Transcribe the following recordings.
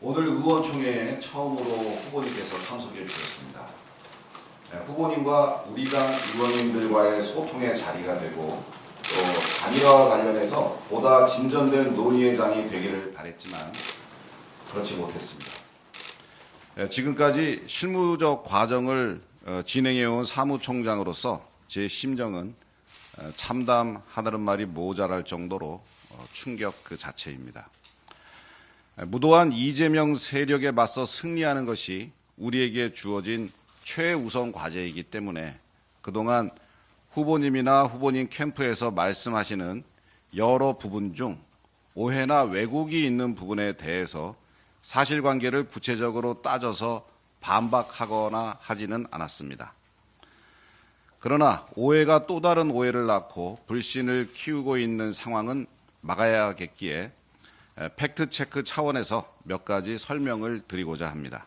오늘 의원총회에 처음으로 후보님께서 참석해 주셨습니다. 후보님과 우리 당 의원님들과의 소통의 자리가 되고 또 단일화와 관련해서 보다 진전된 논의의 장이 되기를 바랬지만 그렇지 못했습니다. 지금까지 실무적 과정을 진행해온 사무총장으로서 제 심정은 참담하다는 말이 모자랄 정도로 충격 그 자체입니다. 무도한 이재명 세력에 맞서 승리하는 것이 우리에게 주어진 최우선 과제이기 때문에 그동안 후보님이나 후보님 캠프에서 말씀하시는 여러 부분 중 오해나 왜곡이 있는 부분에 대해서 사실관계를 구체적으로 따져서 반박하거나 하지는 않았습니다. 그러나 오해가 또 다른 오해를 낳고 불신을 키우고 있는 상황은 막아야겠기에 팩트체크 차원에서 몇 가지 설명을 드리고자 합니다.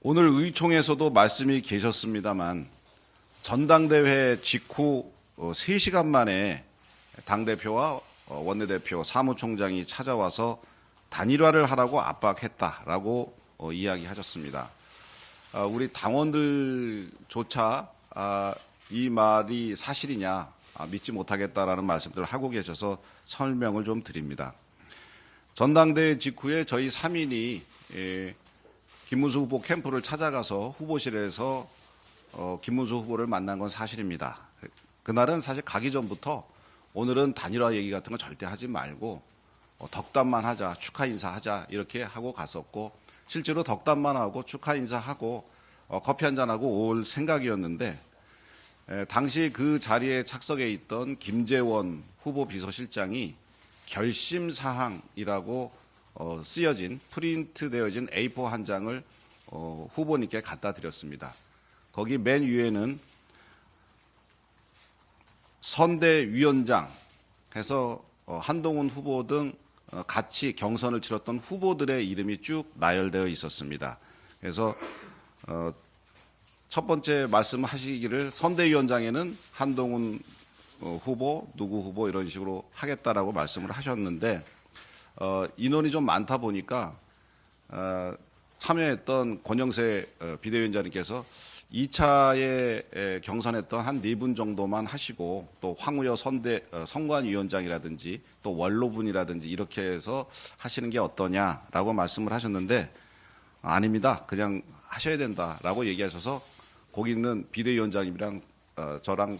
오늘 의총에서도 말씀이 계셨습니다만 전당대회 직후 3시간 만에 당대표와 원내대표, 사무총장이 찾아와서 단일화를 하라고 압박했다라고 이야기하셨습니다. 우리 당원들조차 이 말이 사실이냐 믿지 못하겠다라는 말씀들을 하고 계셔서 설명을 좀 드립니다. 전당대회 직후에 저희 3인이 김문수 후보 캠프를 찾아가서 후보실에서 김문수 후보를 만난 건 사실입니다. 그날은 사실 가기 전부터 오늘은 단일화 얘기 같은 거 절대 하지 말고 덕담만 하자, 축하 인사하자 이렇게 하고 갔었고 실제로 덕담만 하고 축하 인사하고 커피 한잔하고 올 생각이었는데 당시 그 자리에 착석해 있던 김재원 후보 비서실장이 결심사항이라고 쓰여진 프린트되어진 A4 한 장을 후보님께 갖다 드렸습니다. 거기 맨 위에는 선대위원장 해서 한동훈 후보 등 같이 경선을 치렀던 후보들의 이름이 쭉 나열되어 있었습니다. 그래서 첫 번째 말씀하시기를 선대위원장에는 한동훈 후보, 누구 후보 이런 식으로 하겠다라고 말씀을 하셨는데 인원이 좀 많다 보니까 참여했던 권영세 비대위원장님께서 2차에 경선했던 한 4분 정도만 하시고 또 황우여 선관위원장이라든지 또 원로분이라든지 이렇게 해서 하시는 게 어떠냐라고 말씀을 하셨는데 아닙니다. 그냥 하셔야 된다라고 얘기하셔서 거기 있는 비대위원장님이랑 저랑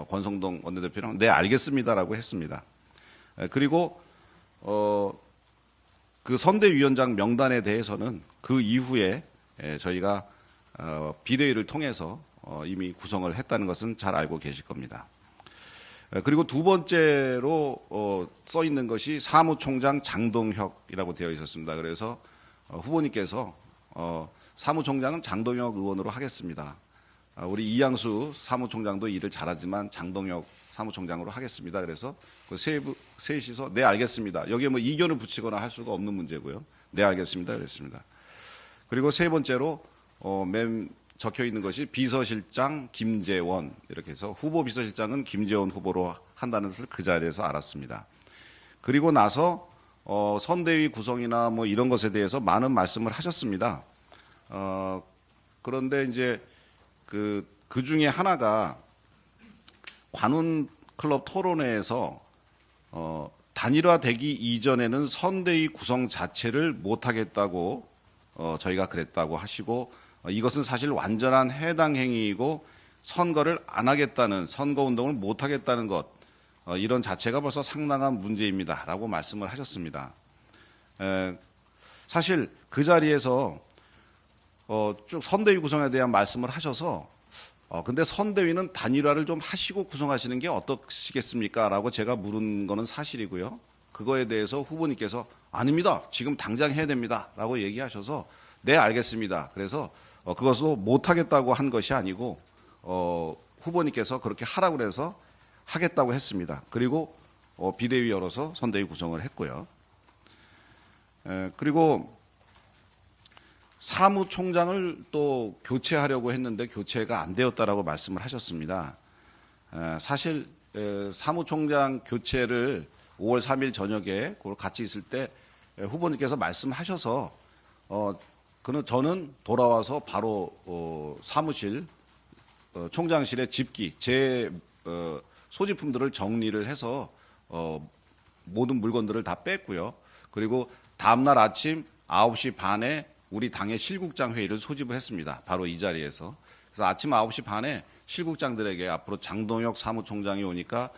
권성동 원내대표랑 네 알겠습니다라고 했습니다. 그리고 그 선대위원장 명단에 대해서는 그 이후에 저희가 비대위를 통해서 이미 구성을 했다는 것은 잘 알고 계실 겁니다. 그리고 두 번째로 써 있는 것이 사무총장 장동혁이라고 되어 있었습니다. 그래서 후보님께서 사무총장은 장동혁 의원으로 하겠습니다. 우리 이양수 사무총장도 일을 잘하지만 장동혁 사무총장으로 하겠습니다. 그래서 그 셋이서 네 알겠습니다. 여기에 뭐 이견을 붙이거나 할 수가 없는 문제고요. 네 알겠습니다. 그랬습니다. 그리고 세 번째로 맨 적혀 있는 것이 비서실장 김재원 이렇게 해서 후보 비서실장은 김재원 후보로 한다는 것을 그 자리에서 알았습니다. 그리고 나서 선대위 구성이나 뭐 이런 것에 대해서 많은 말씀을 하셨습니다. 그런데 이제 그 중에 하나가 관훈 클럽 토론회에서 단일화되기 이전에는 선대위 구성 자체를 못하겠다고 저희가 그랬다고 하시고 이것은 사실 완전한 해당 행위이고 선거를 안 하겠다는 선거운동을 못하겠다는 것 이런 자체가 벌써 상당한 문제입니다라고 말씀을 하셨습니다. 사실 그 자리에서 쭉 선대위 구성에 대한 말씀을 하셔서 근데 선대위는 단일화를 좀 하시고 구성하시는 게 어떠시겠습니까? 라고 제가 물은 거는 사실이고요. 그거에 대해서 후보님께서 아닙니다. 지금 당장 해야 됩니다. 라고 얘기하셔서 네 알겠습니다. 그래서 그것도 못하겠다고 한 것이 아니고 후보님께서 그렇게 하라고 해서 하겠다고 했습니다. 그리고 비대위 열어서 선대위 구성을 했고요. 그리고 사무총장을 또 교체하려고 했는데 교체가 안 되었다라고 말씀을 하셨습니다. 사실 사무총장 교체를 5월 3일 저녁에 그걸 같이 있을 때 후보님께서 말씀하셔서 저는 돌아와서 바로 사무실 총장실의 집기 제 소지품들을 정리를 해서 모든 물건들을 다 뺐고요. 그리고 다음날 아침 9시 반에 우리 당의 실국장 회의를 소집을 했습니다. 바로 이 자리에서. 그래서 아침 9시 반에 실국장들에게 앞으로 장동혁 사무총장이 오니까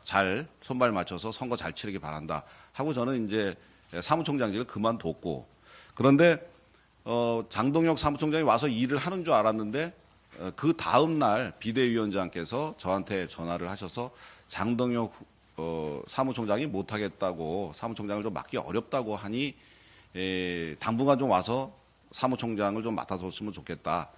잘 손발 맞춰서 선거 잘 치르기 바란다 하고 저는 이제 사무총장직을 그만뒀고, 그런데 장동혁 사무총장이 와서 일을 하는 줄 알았는데 그 다음 날 비대위원장께서 저한테 전화를 하셔서 장동혁 사무총장이 못하겠다고, 사무총장을 좀 맡기 어렵다고 하니 당분간 좀 와서 사무총장을 좀 맡아줬으면 좋겠다.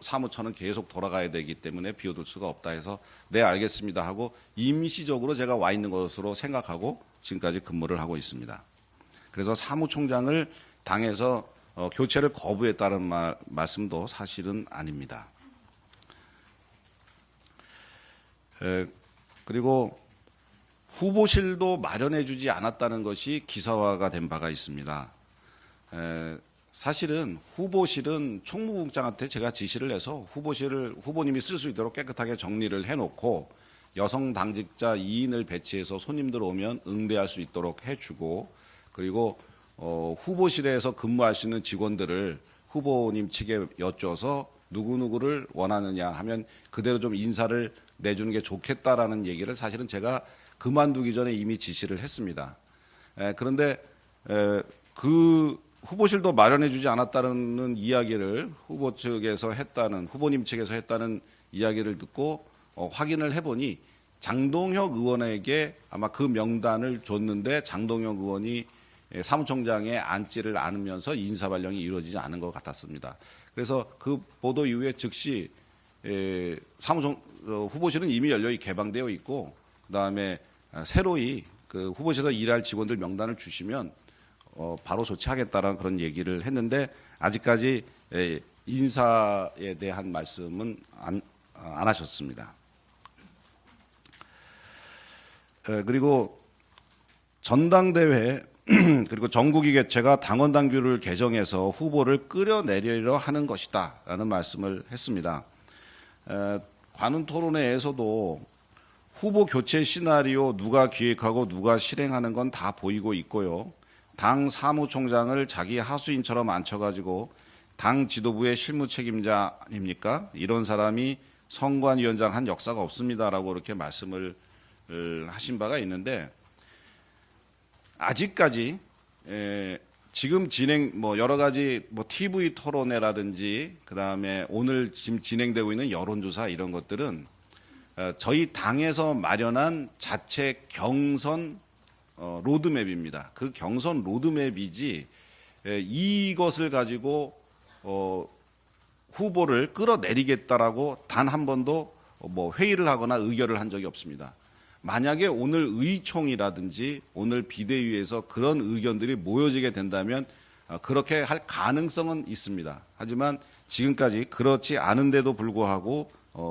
사무처는 계속 돌아가야 되기 때문에 비워둘 수가 없다 해서 네 알겠습니다 하고 임시적으로 제가 와 있는 것으로 생각하고 지금까지 근무를 하고 있습니다. 그래서 사무총장을 당에서 교체를 거부했다는 말씀도 사실은 아닙니다. 그리고 후보실도 마련해 주지 않았다는 것이 기사화가 된 바가 있습니다. 사실은 후보실은 총무국장한테 제가 지시를 해서 후보실을 후보님이 쓸 수 있도록 깨끗하게 정리를 해놓고 여성 당직자 2인을 배치해서 손님들 오면 응대할 수 있도록 해주고, 그리고 후보실에서 근무할 수 있는 직원들을 후보님 측에 여쭤서 누구누구를 원하느냐 하면 그대로 좀 인사를 내주는 게 좋겠다라는 얘기를 사실은 제가 그만두기 전에 이미 지시를 했습니다. 그런데 그 후보실도 마련해 주지 않았다는 이야기를 후보 측에서 했다는, 후보님 측에서 했다는 이야기를 듣고 확인을 해보니 장동혁 의원에게 아마 그 명단을 줬는데 장동혁 의원이 사무총장에 앉지를 않으면서 인사 발령이 이루어지지 않은 것 같았습니다. 그래서 그 보도 이후에 즉시 후보실은 이미 연령이 개방되어 있고, 그다음에 새로이 그 후보실에서 일할 직원들 명단을 주시면 바로 조치하겠다라는 그런 얘기를 했는데 아직까지 인사에 대한 말씀은 안 하셨습니다. 그리고 전당대회 그리고 정국위 개최가 당원 당규를 개정해서 후보를 끌어내리려 하는 것이다라는 말씀을 했습니다. 관훈 토론회에서도 후보 교체 시나리오 누가 기획하고 누가 실행하는 건 다 보이고 있고요. 당 사무총장을 자기 하수인처럼 앉혀가지고 당 지도부의 실무 책임자 아닙니까? 이런 사람이 선관위원장 한 역사가 없습니다라고 이렇게 말씀을 하신 바가 있는데, 아직까지 지금 여러 가지 TV 토론회라든지 그다음에 오늘 지금 진행되고 있는 여론조사 이런 것들은 저희 당에서 마련한 자체 경선 로드맵입니다. 그 경선 로드맵이지 이것을 가지고 후보를 끌어내리겠다라고 단 한 번도 회의를 하거나 의결을 한 적이 없습니다. 만약에 오늘 의총이라든지 오늘 비대위에서 그런 의견들이 모여지게 된다면 그렇게 할 가능성은 있습니다. 하지만 지금까지 그렇지 않은데도 불구하고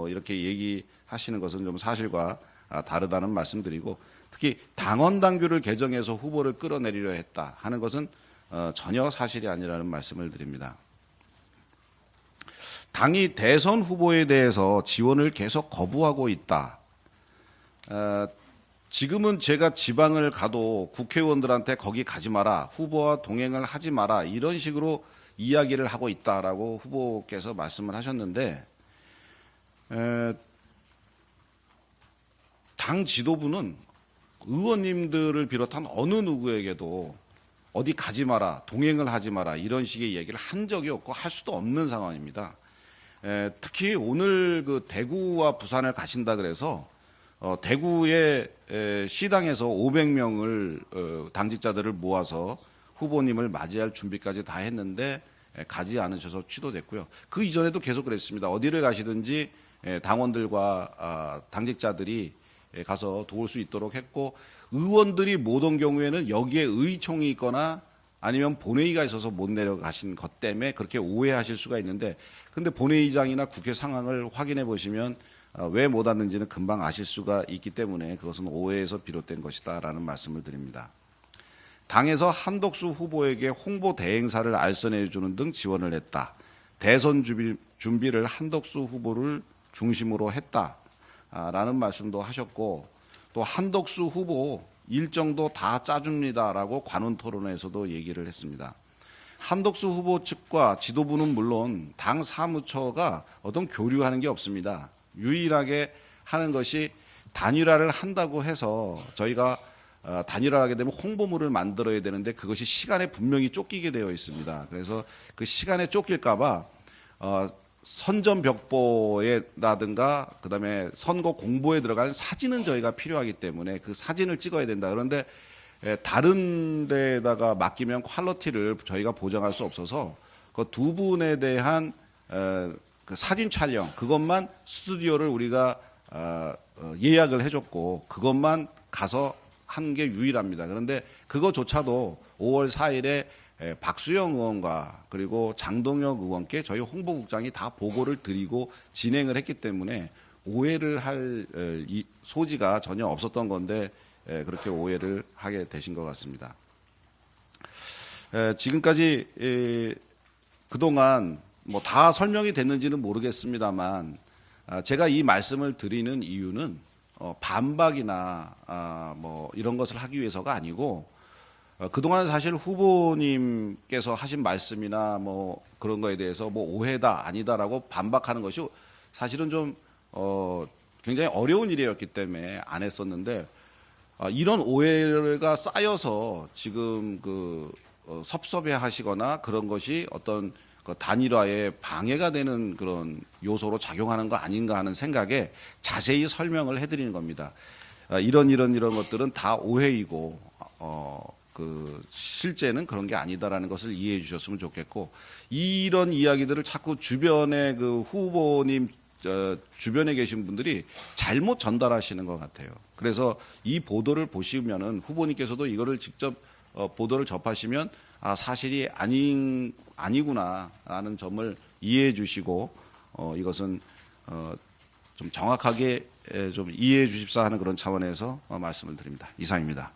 이렇게 얘기하시는 것은 좀 사실과 다르다는 말씀드리고, 특히 당원 당규를 개정해서 후보를 끌어내리려 했다 하는 것은 전혀 사실이 아니라는 말씀을 드립니다. 당이 대선 후보에 대해서 지원을 계속 거부하고 있다. 지금은 제가 지방을 가도 국회의원들한테 거기 가지 마라, 후보와 동행을 하지 마라 이런 식으로 이야기를 하고 있다라고 후보께서 말씀을 하셨는데, 당 지도부는 의원님들을 비롯한 어느 누구에게도 어디 가지 마라, 동행을 하지 마라 이런 식의 얘기를 한 적이 없고 할 수도 없는 상황입니다. 특히 오늘 그 대구와 부산을 가신다 그래서 대구의 시당에서 500명을 당직자들을 모아서 후보님을 맞이할 준비까지 다 했는데 가지 않으셔서 취소됐고요. 그 이전에도 계속 그랬습니다. 어디를 가시든지 당원들과 당직자들이 가서 도울 수 있도록 했고, 의원들이 못 온 경우에는 여기에 의총이 있거나 아니면 본회의가 있어서 못 내려가신 것 때문에 그렇게 오해하실 수가 있는데, 근데 본회의장이나 국회 상황을 확인해 보시면 왜 못 왔는지는 금방 아실 수가 있기 때문에 그것은 오해에서 비롯된 것이다라는 말씀을 드립니다. 당에서 한덕수 후보에게 홍보 대행사를 알선해 주는 등 지원을 했다. 대선 준비를 한덕수 후보를 중심으로 했다라는 말씀도 하셨고, 또 한덕수 후보 일정도 다 짜줍니다라고 관훈 토론회에서도 얘기를 했습니다. 한덕수 후보 측과 지도부는 물론 당 사무처가 어떤 교류하는 게 없습니다. 유일하게 하는 것이 단일화를 한다고 해서 저희가 단일화를 하게 되면 홍보물을 만들어야 되는데 그것이 시간에 분명히 쫓기게 되어 있습니다. 그래서 그 시간에 쫓길까 봐 선전벽보에라든가 그다음에 선거 공보에 들어가는 사진은 저희가 필요하기 때문에 그 사진을 찍어야 된다. 그런데 다른 데다가 맡기면 퀄리티를 저희가 보장할 수 없어서 그 두 분에 대한 그 사진 촬영 그것만 스튜디오를 우리가 예약을 해줬고 그것만 가서 한 게 유일합니다. 그런데 그거조차도 5월 4일에 박수영 의원과 그리고 장동혁 의원께 저희 홍보국장이 다 보고를 드리고 진행을 했기 때문에 오해를 할 소지가 전혀 없었던 건데 그렇게 오해를 하게 되신 것 같습니다. 지금까지 그동안 뭐 다 설명이 됐는지는 모르겠습니다만 제가 이 말씀을 드리는 이유는 반박이나 뭐 이런 것을 하기 위해서가 아니고 그동안 사실 후보님께서 하신 말씀이나 뭐 그런 거에 대해서 뭐 오해다 아니다라고 반박하는 것이 사실은 좀 굉장히 어려운 일이었기 때문에 안 했었는데 이런 오해가 쌓여서 지금 그 섭섭해하시거나 그런 것이 어떤 그 단일화에 방해가 되는 그런 요소로 작용하는 거 아닌가 하는 생각에 자세히 설명을 해드리는 겁니다. 이런 것들은 다 오해이고 그 실제는 그런 게 아니다라는 것을 이해해 주셨으면 좋겠고 이런 이야기들을 자꾸 주변에 그 후보님 주변에 계신 분들이 잘못 전달하시는 것 같아요. 그래서 이 보도를 보시면은 후보님께서도 이거를 직접 보도를 접하시면 사실이 아니구나라는 점을 이해해 주시고 이것은 좀 정확하게 좀 이해해 주십사 하는 그런 차원에서 말씀을 드립니다. 이상입니다.